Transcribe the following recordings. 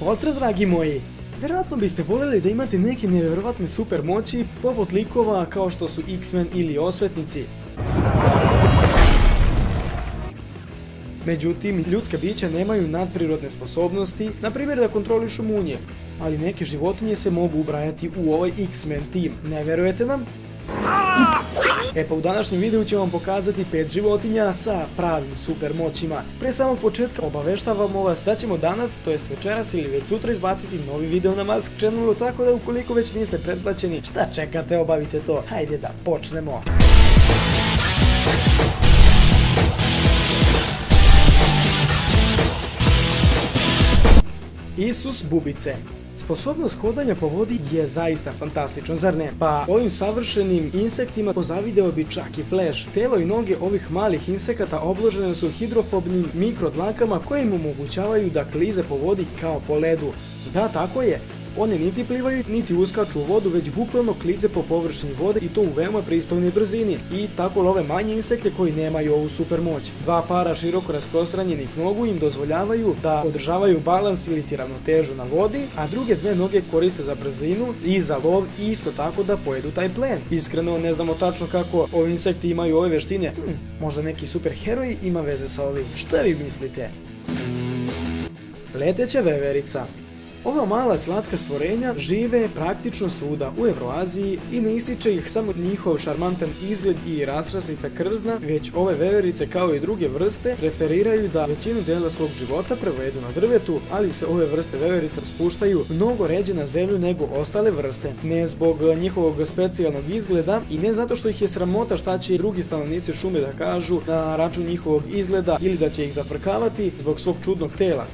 Pozdrav dragi moji! Vjerojatno biste voljeli da imate neke nevjerovatne super moći poput likova kao što su X-Men ili Osvetnici. Međutim, ljudska bića nemaju nadprirodne sposobnosti, na primjer da kontrolišu munje, ali neke životinje se mogu ubrajati u ovaj X-Men tim. Ne vjerujete nam? Pa u današnjem videu ću vam pokazati 5 životinja sa pravim super moćima. Pre samog početka obaveštavamo vas da ćemo danas, to jest večeras ili već sutra izbaciti novi video na Mask Channelu, tako da ukoliko već niste pretplaćeni, šta čekate, obavite to. Hajde da počnemo. Isus Bubice. Sposobnost hodanja po vodi je zaista fantastično, zar ne? Pa ovim savršenim insektima pozavideo bi čak i Flash. Telo i noge ovih malih insekata obložene su hidrofobnim mikrodlankama koje im omogućavaju da klize po vodi kao po ledu. Da, tako je. One niti plivaju, niti uskaču u vodu, već bukvalno klize po površini vode i to u veoma pristojnoj brzini. I tako love manje insekte koji nemaju ovu super moć. Dva para široko rasprostranjenih nogu im dozvoljavaju da održavaju balans ili ravnotežu na vodi, a druge dve noge koriste za brzinu i za lov i isto tako da pojedu taj plen. Iskreno ne znamo tačno kako ovi insekti imaju ove veštine. Možda neki super heroj ima veze sa ovim. Šta vi mislite? Leteća veverica. Ova mala slatka stvorenja žive praktično svuda u Evroaziji i ne ističe ih samo njihov šarmantan izgled i rasrasita krzna, već ove veverice kao i druge vrste referiraju da većinu dela svog života provedu na drvetu, ali se ove vrste veverica spuštaju mnogo ređe na zemlju nego ostale vrste. Ne zbog njihovog specijalnog izgleda i ne zato što ih je sramota šta će drugi stanovnici šume da kažu na račun njihovog izgleda ili da će ih zafrkavati zbog svog čudnog tela.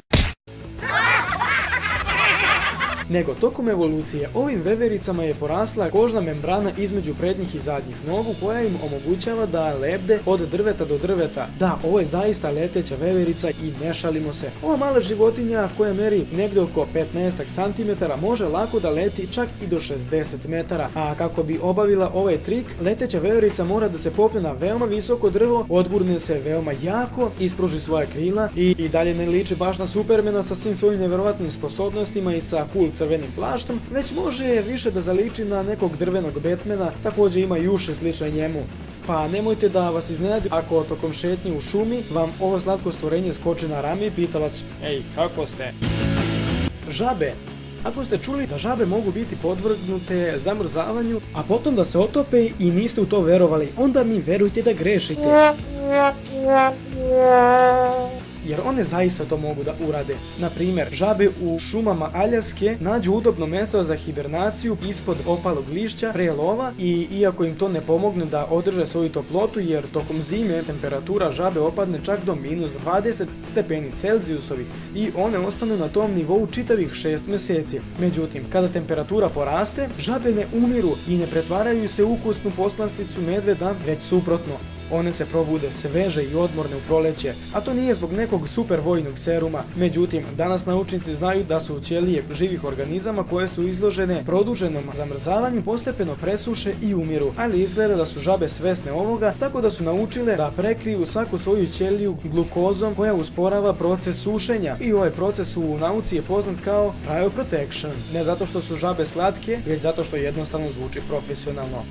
Nego tokom evolucije ovim vevericama je porasla kožna membrana između prednjih i zadnjih nogu koja im omogućava da lebde od drveta do drveta. Da, ovo je zaista leteća veverica i ne šalimo se. Ova mala životinja koja meri negdje oko 15 cm može lako da leti čak i do 60 metara. A kako bi obavila ovaj trik, leteća veverica mora da se popne na veoma visoko drvo, odgurne se veoma jako, ispruži svoja krila i dalje ne liči baš na Supermana sa svim svojim nevjerovatnim sposobnostima i sa cool crvenim plaštom, već može više da zaliči na nekog drvenog Batmana, također ima i uši slične njemu. Pa nemojte da vas iznenadi ako tokom šetnje u šumi vam ovo slatko stvorenje skoči na rame i pita vas: "Ej, kako ste?" Žabe. Ako ste čuli da žabe mogu biti podvrgnute zamrzavanju, a potom da se otope i niste u to verovali, onda mi verujte da grešite. Jer one zaista to mogu da urade. Na primjer, žabe u šumama Aljaske nađu udobno mjesto za hibernaciju ispod opalog lišća pre lova i iako im to ne pomogne da održe svoju toplotu, jer tokom zime temperatura žabe opadne čak do minus 20 stepeni Celzijusovih i one ostanu na tom nivou čitavih 6 mjeseci. Međutim, kada temperatura poraste, žabe ne umiru i ne pretvaraju se u ukusnu poslasticu medveda, već suprotno. One se probude sveže i odmorne u proleće, a to nije zbog nekog super vojnog seruma. Međutim, danas naučnici znaju da su ćelije živih organizama koje su izložene produženom zamrzavanju postepeno presuše i umiru, ali izgleda da su žabe svesne ovoga, tako da su naučile da prekriju svaku svoju ćeliju glukozom koja usporava proces sušenja i ovaj proces u nauci je poznat kao cryoprotection. Ne zato što su žabe slatke, već zato što jednostavno zvuči profesionalno.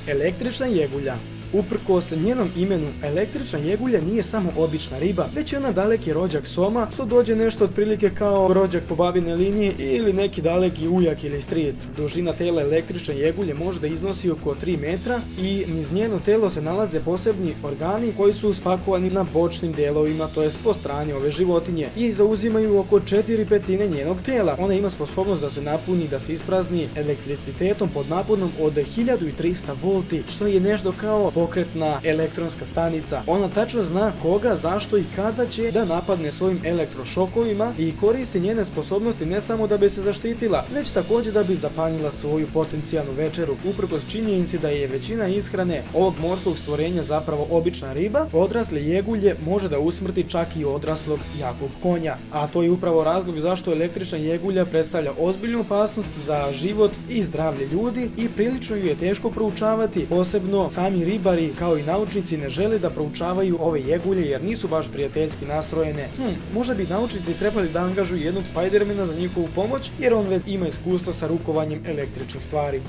Električna jegulja. Uprkos njenom imenu, električna jegulja nije samo obična riba, već je ona daleki rođak soma, što dođe nešto otprilike kao rođak po babine linije ili neki daleki ujak ili stric. Dužina tela električne jegulje može da iznosi oko 3 metra i niz njeno telo se nalaze posebni organi koji su spakovani na bočnim delovima, to jest po strani ove životinje, i zauzimaju oko 4/5 njenog tela. Ona ima sposobnost da se napuni i da se isprazni elektricitetom pod naponom od 1300 volti, što je nešto kao pokretna elektronska stanica. Ona tačno zna koga, zašto i kada će da napadne svojim elektrošokovima i koristi njene sposobnosti ne samo da bi se zaštitila, već također da bi zapanjila svoju potencijalnu večeru. Uprkos činjenici da je većina ishrane ovog morskog stvorenja zapravo obična riba, odrasle jegulje može da usmrti čak i odraslog jakog konja. A to je upravo razlog zašto električna jegulja predstavlja ozbiljnu opasnost za život i zdravlje ljudi i prilično ju je teško proučavati, posebno sami riba ribari kao i naučnici ne žele da proučavaju ove jegulje jer nisu baš prijateljski nastrojene. Možda bi naučnici trebali da angažuju jednog Spidermana za njihovu pomoć jer on već ima iskustvo sa rukovanjem električnih stvari.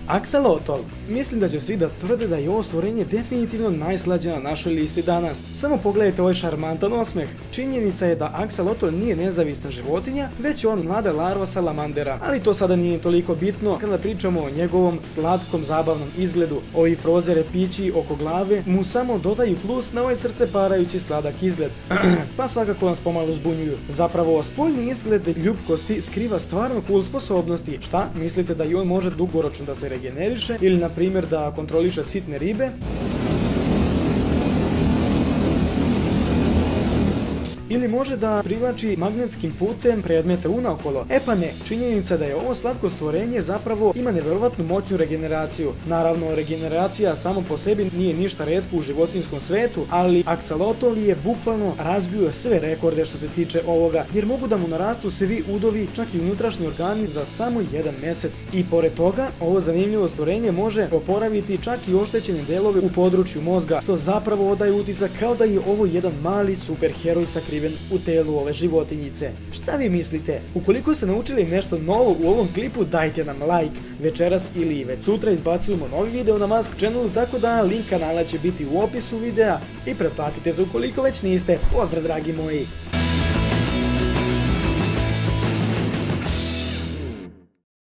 Axolotl. Mislim da će svi da tvrde da je ovo stvorenje definitivno najslađe na našoj listi danas. Samo pogledajte ovaj šarmantan osmeh. Činjenica je da Axolotl nije nezavisna životinja, već je on mlada larva salamandera. Ali to sada nije toliko bitno kada pričamo o njegovom slatkom zabavnom izgledu. Ovi froze repići oko glave mu samo dodaju plus na ovaj srce parajući sladak izgled. Pa svakako nas pomalo zbunjuju. Zapravo, spoljni izgled ljubkosti skriva stvarno cool sposobnosti. Šta? Mislite da i on može dugoročno da se regeneriše ili na primjer da kontroliše sitne ribe? Ili može da privlači magnetskim putem predmete unaokolo. E pa ne, činjenica da je ovo slatko stvorenje zapravo ima nevjerovatnu moćnu regeneraciju. Naravno, regeneracija samo po sebi nije ništa retko u životinjskom svetu, ali Axolotl je bukvalno razbio sve rekorde što se tiče ovoga, jer mogu da mu narastu svi udovi, čak i unutrašnji organi za samo 1 mjesec. I pored toga, ovo zanimljivo stvorenje može oporaviti čak i oštećene delove u području mozga, što zapravo odaje utisak kao da je ovo jedan mali superheroj sakriven u telu ove životinjice. Šta vi mislite? Ukoliko ste naučili nešto novo u ovom klipu, dajte nam like. Večeras ili već sutra izbacujemo novi video na Mask Channelu, tako da link kanala će biti u opisu videa i pretplatite se ukoliko već niste. Pozdrav dragi moji!